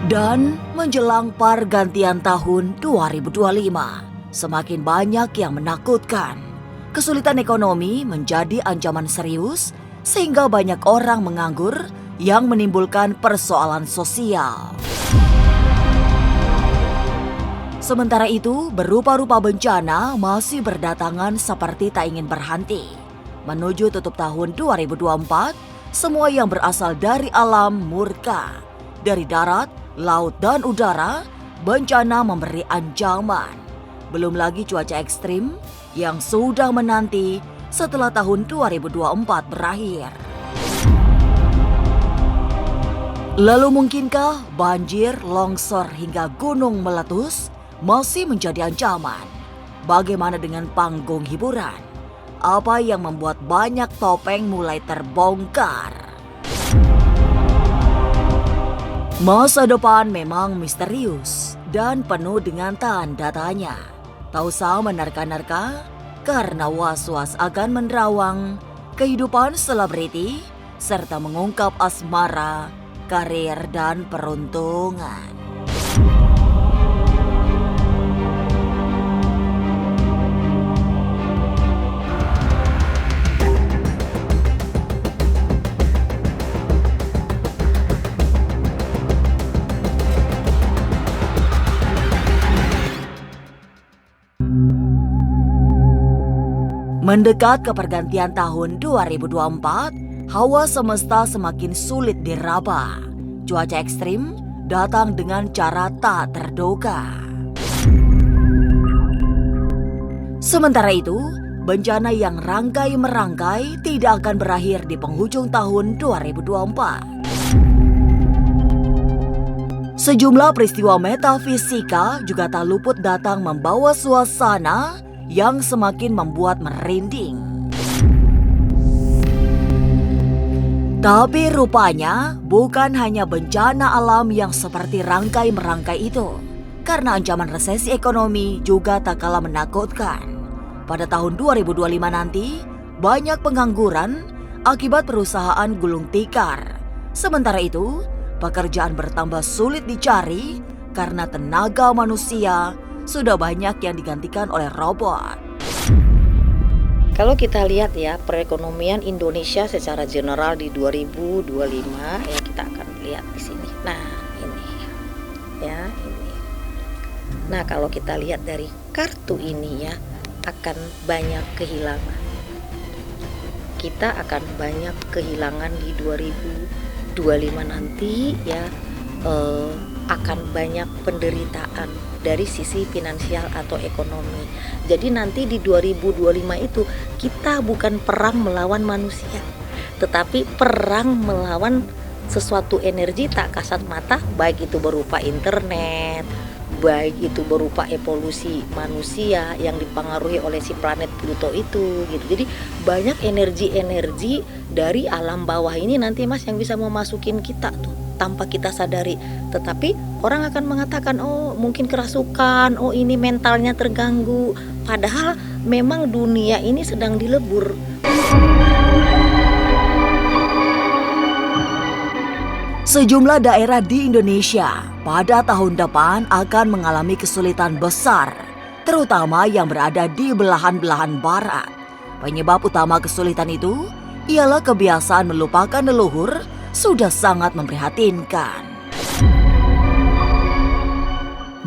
Dan menjelang pergantian tahun 2025, semakin banyak yang menakutkan. Kesulitan ekonomi menjadi ancaman serius sehingga banyak orang menganggur yang menimbulkan persoalan sosial. Sementara itu, berupa-rupa bencana masih berdatangan seperti tak ingin berhenti. Menuju tutup tahun 2024, semua yang berasal dari alam murka. Dari darat, laut, dan udara, bencana memberi ancaman. Belum lagi cuaca ekstrim yang sudah menanti setelah tahun 2024 berakhir. Lalu mungkinkah banjir, longsor, hingga gunung meletus masih menjadi ancaman? Bagaimana dengan panggung hiburan? Apa yang membuat banyak topeng mulai terbongkar? Masa depan memang misterius dan penuh dengan tanda tanya. Tak usah menerka-nerka karena was-was akan menerawang kehidupan selebriti serta mengungkap asmara, karir, dan peruntungan. Mendekat ke pergantian tahun 2024, hawa semesta semakin sulit diraba. Cuaca ekstrim datang dengan cara tak terduga. Sementara itu, bencana yang rangkai-merangkai tidak akan berakhir di penghujung tahun 2024. Sejumlah peristiwa metafisika juga tak luput datang membawa suasana yang semakin membuat merinding. Tapi rupanya bukan hanya bencana alam yang seperti rangkai-merangkai itu, karena ancaman resesi ekonomi juga tak kalah menakutkan. Pada tahun 2025 nanti, banyak pengangguran akibat perusahaan gulung tikar. Sementara itu, pekerjaan bertambah sulit dicari karena tenaga manusia sudah banyak yang digantikan oleh robot. Kalau kita lihat ya, perekonomian Indonesia secara general di 2025 ya, kita akan lihat di sini. Nah, ini ya, ini. Nah, kalau kita lihat dari kartu ini ya, akan banyak kehilangan. Kita akan banyak kehilangan di 2025 nanti ya, akan banyak penderitaan dari sisi finansial atau ekonomi. Jadi nanti di 2025 itu kita bukan perang melawan manusia, tetapi perang melawan sesuatu energi tak kasat mata, baik itu berupa internet, baik itu berupa evolusi manusia yang dipengaruhi oleh si planet Pluto itu gitu. Jadi banyak energi-energi dari alam bawah ini nanti Mas yang bisa memasukin kita tuh tanpa kita sadari. Tetapi orang akan mengatakan, oh mungkin kerasukan, oh ini mentalnya terganggu. Padahal memang dunia ini sedang dilebur. Sejumlah daerah di Indonesia pada tahun depan akan mengalami kesulitan besar, terutama yang berada di belahan-belahan barat. Penyebab utama kesulitan itu ialah kebiasaan melupakan leluhur sudah sangat memprihatinkan.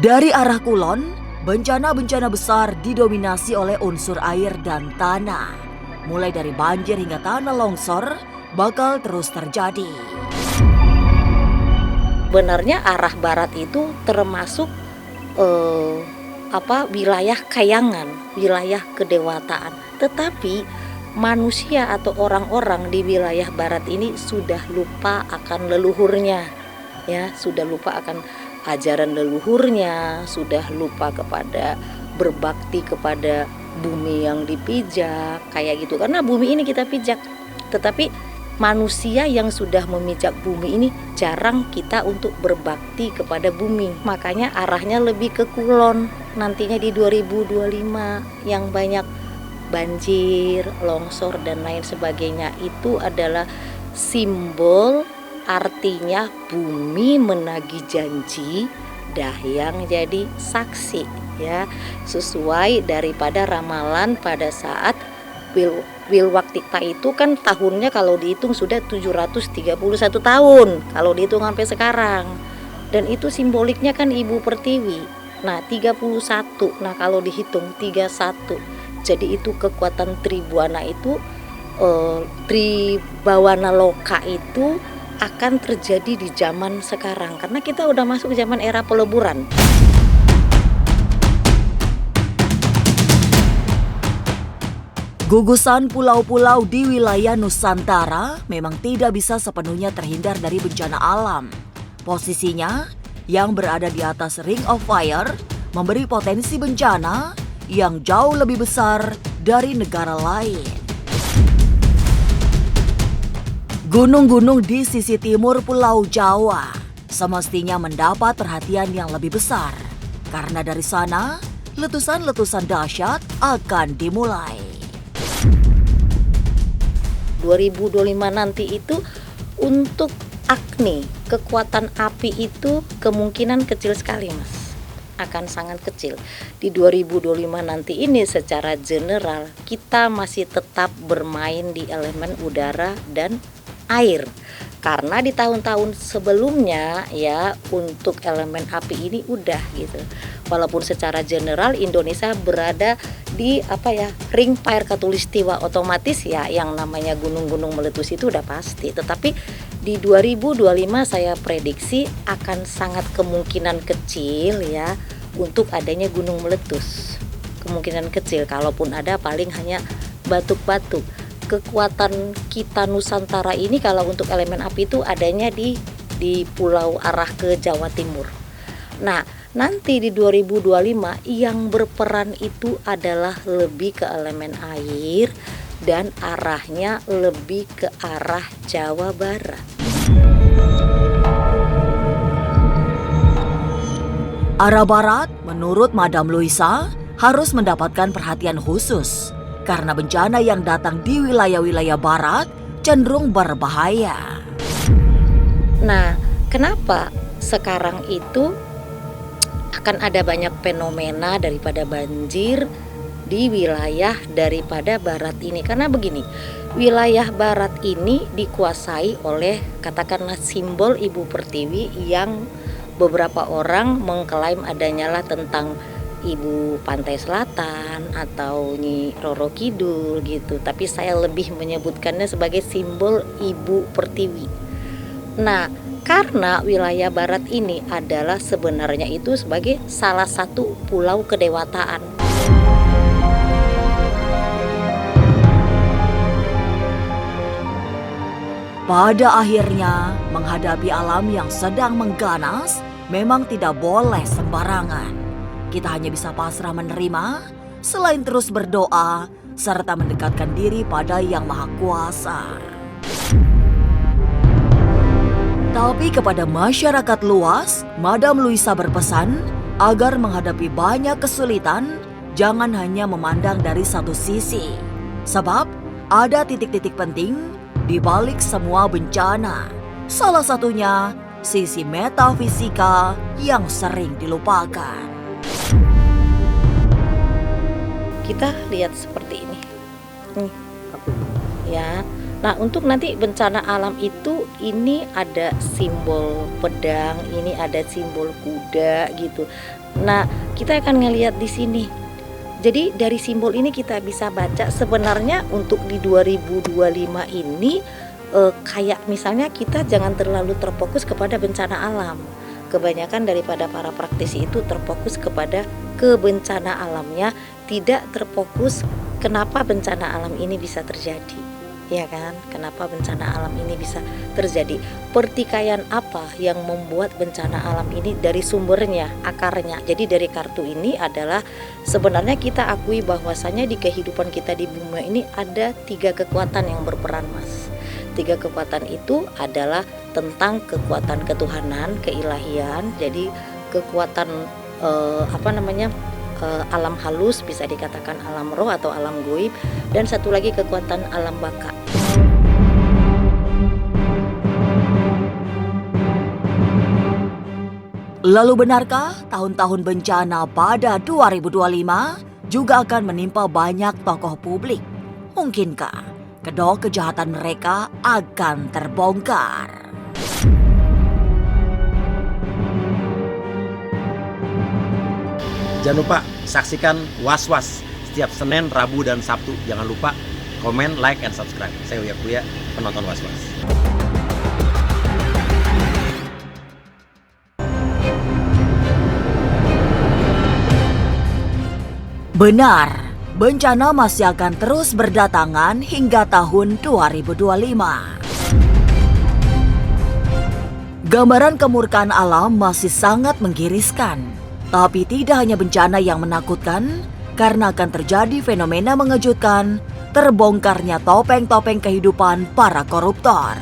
Dari arah kulon, bencana-bencana besar didominasi oleh unsur air dan tanah. Mulai dari banjir hingga tanah longsor bakal terus terjadi. Benarnya arah barat itu termasuk wilayah kayangan, wilayah kedewataan. Tetapi manusia atau orang-orang di wilayah barat ini sudah lupa akan leluhurnya, ya, sudah lupa akan ajaran leluhurnya, sudah lupa kepada berbakti kepada bumi yang dipijak, kayak gitu. Karena bumi ini kita pijak, tetapi manusia yang sudah memijak bumi ini jarang kita untuk berbakti kepada bumi. Makanya arahnya lebih ke kulon nantinya di 2025 yang banyak banjir, longsor dan lain sebagainya. Itu adalah simbol artinya bumi menagih janji, Dahyang jadi saksi ya, sesuai daripada ramalan pada saat Wilwaktita itu kan tahunnya kalau dihitung sudah 731 tahun kalau dihitung sampai sekarang. Dan itu simboliknya kan Ibu Pertiwi. Nah 31, nah kalau dihitung 31, jadi itu kekuatan Tribuana itu Tribawana Loka itu akan terjadi di zaman sekarang, karena kita udah masuk zaman era peleburan. Gugusan pulau-pulau di wilayah Nusantara memang tidak bisa sepenuhnya terhindar dari bencana alam. Posisinya yang berada di atas Ring of Fire memberi potensi bencana yang jauh lebih besar dari negara lain. Gunung-gunung di sisi timur Pulau Jawa semestinya mendapat perhatian yang lebih besar, karena dari sana letusan-letusan dahsyat akan dimulai. 2025 nanti itu untuk Agni, kekuatan api itu kemungkinan kecil sekali Mas, akan sangat kecil. Di 2025 nanti ini secara general kita masih tetap bermain di elemen udara dan air. Karena di tahun-tahun sebelumnya ya untuk elemen api ini udah gitu. Walaupun secara general Indonesia berada di ring fire khatulistiwa, otomatis ya yang namanya gunung-gunung meletus itu udah pasti. Tetapi di 2025 saya prediksi akan sangat kemungkinan kecil ya untuk adanya gunung meletus. Kemungkinan kecil, kalaupun ada paling hanya batuk-batuk. Kekuatan kita Nusantara ini kalau untuk elemen api itu adanya di pulau arah ke Jawa Timur. Nah, nanti di 2025 yang berperan itu adalah lebih ke elemen air dan arahnya lebih ke arah Jawa Barat. Arah barat menurut Madam Luisa harus mendapatkan perhatian khusus karena bencana yang datang di wilayah-wilayah barat cenderung berbahaya. Nah, kenapa sekarang itu akan ada banyak fenomena daripada banjir di wilayah daripada barat ini? Karena begini, wilayah barat ini dikuasai oleh katakanlah simbol Ibu Pertiwi yang beberapa orang mengklaim adanya lah tentang Ibu Pantai Selatan atau Nyi Roro Kidul gitu, tapi saya lebih menyebutkannya sebagai simbol Ibu Pertiwi. Nah, karena wilayah barat ini adalah sebenarnya itu sebagai salah satu pulau kedewataan. Pada akhirnya, menghadapi alam yang sedang mengganas memang tidak boleh sembarangan. Kita hanya bisa pasrah menerima, selain terus berdoa, serta mendekatkan diri pada Yang Maha Kuasa. Tapi kepada masyarakat luas, Madam Luisa berpesan agar menghadapi banyak kesulitan, jangan hanya memandang dari satu sisi. Sebab ada titik-titik penting di balik semua bencana. Salah satunya sisi metafisika yang sering dilupakan. Kita lihat seperti ini. Ya. Nah, untuk nanti bencana alam itu ini ada simbol pedang, ini ada simbol kuda gitu. Nah, kita akan ngelihat di sini. Jadi dari simbol ini kita bisa baca sebenarnya untuk di 2025 ini kayak misalnya kita jangan terlalu terfokus kepada bencana alam. Kebanyakan daripada para praktisi itu terfokus kepada kebencana alamnya, tidak terfokus kenapa bencana alam ini bisa terjadi. Ya kan? Kenapa bencana alam ini bisa terjadi? Pertikaian apa yang membuat bencana alam ini dari sumbernya, akarnya. Jadi dari kartu ini adalah sebenarnya kita akui bahwasanya di kehidupan kita di bumi ini ada 3 kekuatan yang berperan, Mas. 3 kekuatan itu adalah tentang kekuatan ketuhanan, keilahian. Jadi kekuatan alam halus, bisa dikatakan alam roh atau alam goib, dan satu lagi kekuatan alam baka. Lalu benarkah tahun-tahun bencana pada 2025 juga akan menimpa banyak tokoh publik? Mungkinkah kedua kejahatan mereka akan terbongkar? Jangan lupa saksikan Was-Was setiap Senin, Rabu, dan Sabtu. Jangan lupa komen, like, and subscribe. Saya Uya Kuya, penonton Was-Was. Benar, bencana masih akan terus berdatangan hingga tahun 2025. Gambaran kemurkaan alam masih sangat menggiriskan. Tapi tidak hanya bencana yang menakutkan, karena akan terjadi fenomena mengejutkan, terbongkarnya topeng-topeng kehidupan para koruptor.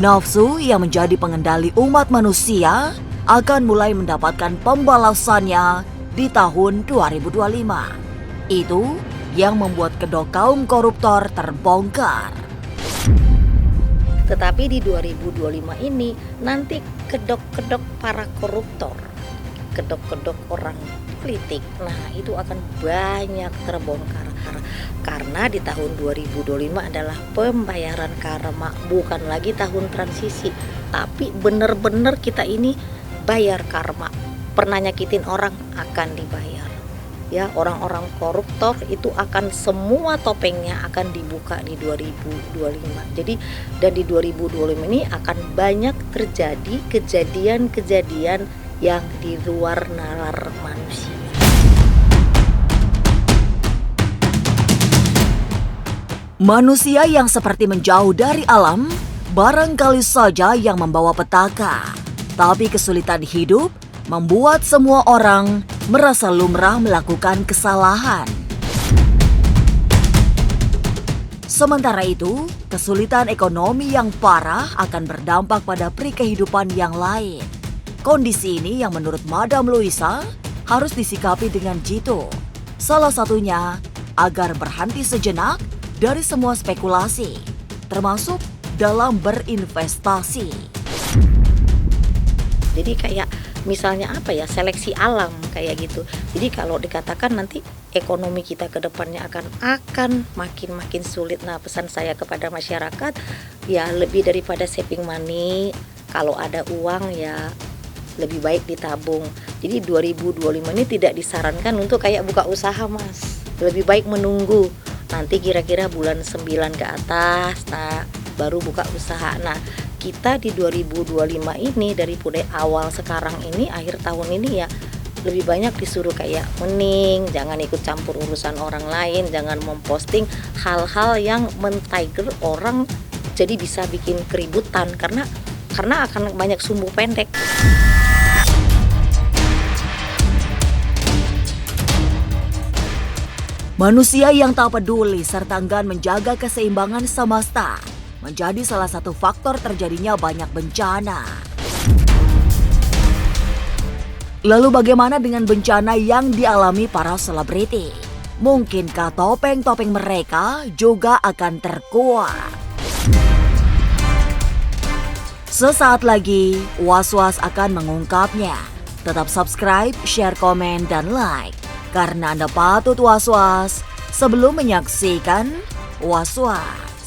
Nafsu yang menjadi pengendali umat manusia akan mulai mendapatkan pembalasannya di tahun 2025. Itu yang membuat kedok kaum koruptor terbongkar. Tetapi di 2025 ini nanti kedok-kedok para koruptor, kedok-kedok orang politik, nah itu akan banyak terbongkar. Karena di tahun 2025 adalah pembayaran karma, bukan lagi tahun transisi, tapi benar-benar kita ini bayar karma. Pernah nyakitin orang akan dibayar. Ya, orang-orang koruptor itu akan semua topengnya akan dibuka di 2025. Jadi dan di 2025 ini akan banyak terjadi kejadian-kejadian yang di luar nalar manusia. Manusia yang seperti menjauh dari alam, barangkali saja yang membawa petaka. Tapi kesulitan hidup membuat semua orang merasa lumrah melakukan kesalahan. Sementara itu, kesulitan ekonomi yang parah akan berdampak pada kehidupan yang lain. Kondisi ini yang menurut Madam Luisa harus disikapi dengan jitu. Salah satunya agar berhenti sejenak dari semua spekulasi, termasuk dalam berinvestasi. Jadi kayak misalnya apa ya, seleksi alam kayak gitu. Jadi kalau dikatakan nanti ekonomi kita ke depannya akan makin sulit. Nah, pesan saya kepada masyarakat ya lebih daripada saving money, kalau ada uang ya lebih baik ditabung. Jadi 2025 ini tidak disarankan untuk kayak buka usaha, Mas. Lebih baik menunggu nanti kira-kira bulan 9 ke atas, nah baru buka usaha. Nah, kita di 2025 ini dari mulai awal sekarang ini, akhir tahun ini ya lebih banyak disuruh kayak mending jangan ikut campur urusan orang lain, jangan memposting hal-hal yang men-trigger orang jadi bisa bikin keributan karena akan banyak sumbu pendek. Manusia yang tak peduli serta enggan menjaga keseimbangan semesta menjadi salah satu faktor terjadinya banyak bencana. Lalu bagaimana dengan bencana yang dialami para selebriti? Mungkinkah topeng-topeng mereka juga akan terkuak? Sesaat lagi, Was-Was akan mengungkapnya. Tetap subscribe, share, komen, dan like. Karena Anda patut was-was sebelum menyaksikan Was-Was.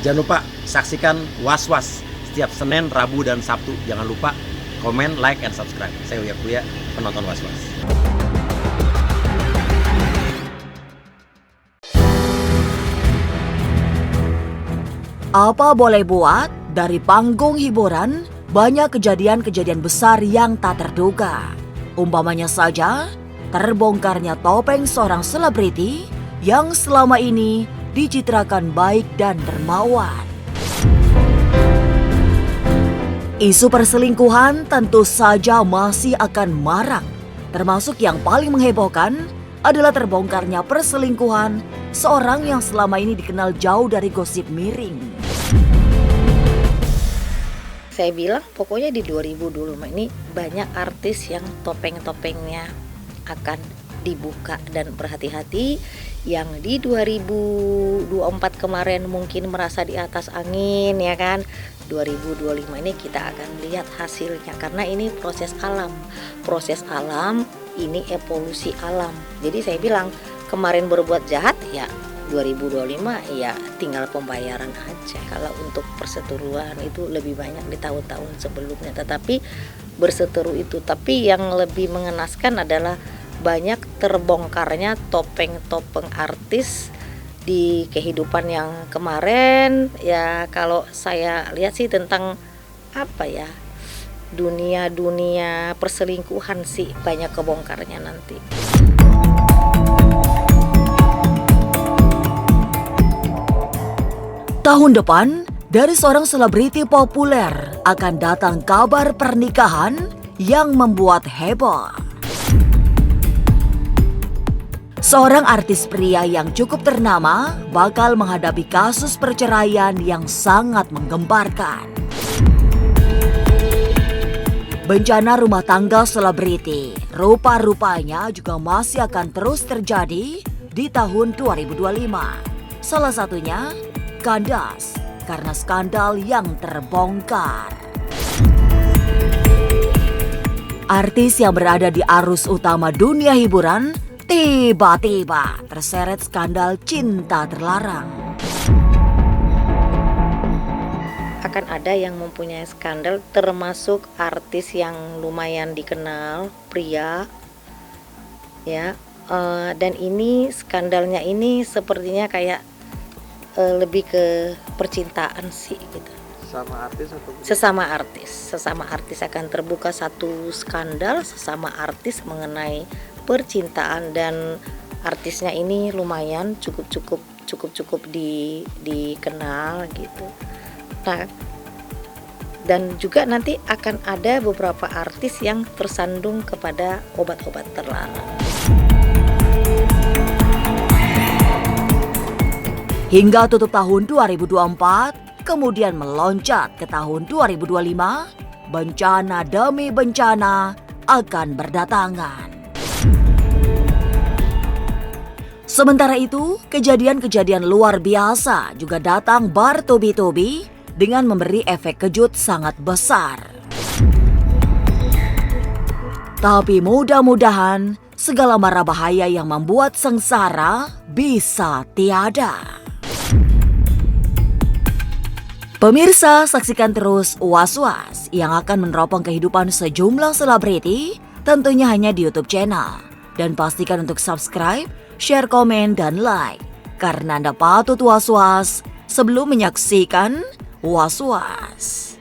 Jangan lupa saksikan Was-Was setiap Senin, Rabu, dan Sabtu. Jangan lupa komen, like, and subscribe. Saya Uya Kuya, penonton Was-Was. Apa boleh buat, dari panggung hiburan, banyak kejadian-kejadian besar yang tak terduga. Umpamanya saja, terbongkarnya topeng seorang selebriti yang selama ini dicitrakan baik dan dermawan. Isu perselingkuhan tentu saja masih akan marak. Termasuk yang paling menghebohkan adalah terbongkarnya perselingkuhan seorang yang selama ini dikenal jauh dari gosip miring. Saya bilang pokoknya di 2025 ini banyak artis yang topeng-topengnya akan dibuka dan berhati-hati. Yang di 2024 kemarin mungkin merasa di atas angin ya kan, 2025 ini kita akan lihat hasilnya, karena ini proses alam, ini evolusi alam. Jadi saya bilang kemarin berbuat jahat ya 2025 ya tinggal pembayaran aja. Kalau untuk perseteruan itu lebih banyak di tahun-tahun sebelumnya, tetapi berseteru itu. Tapi yang lebih mengenaskan adalah banyak terbongkarnya topeng-topeng artis di kehidupan yang kemarin. Ya kalau saya lihat sih tentang apa ya, dunia perselingkuhan sih banyak kebongkarnya nanti. Tahun depan, dari seorang selebriti populer akan datang kabar pernikahan yang membuat heboh. Seorang artis pria yang cukup ternama bakal menghadapi kasus perceraian yang sangat menggemparkan. Bencana rumah tangga selebriti rupa-rupanya juga masih akan terus terjadi di tahun 2025. Salah satunya kandas karena skandal yang terbongkar. Artis yang berada di arus utama dunia hiburan tiba-tiba terseret skandal cinta terlarang. Akan ada yang mempunyai skandal, termasuk artis yang lumayan dikenal, pria ya, dan ini skandalnya ini sepertinya kayak lebih ke percintaan sih gitu. Sesama artis akan terbuka satu skandal sesama artis mengenai percintaan, dan artisnya ini lumayan cukup dikenal gitu. Nah, dan juga nanti akan ada beberapa artis yang tersandung kepada obat-obat terlarang. Hingga tutup tahun 2024, kemudian meloncat ke tahun 2025, bencana demi bencana akan berdatangan. Sementara itu, kejadian-kejadian luar biasa juga datang bertubi-tubi dengan memberi efek kejut sangat besar. Tapi mudah-mudahan segala mara bahaya yang membuat sengsara bisa tiada. Pemirsa, saksikan terus Was-Was yang akan meneropong kehidupan sejumlah selebriti, tentunya hanya di YouTube channel. Dan pastikan untuk subscribe, share, komen, dan like, karena Anda patut was-was sebelum menyaksikan Was-Was.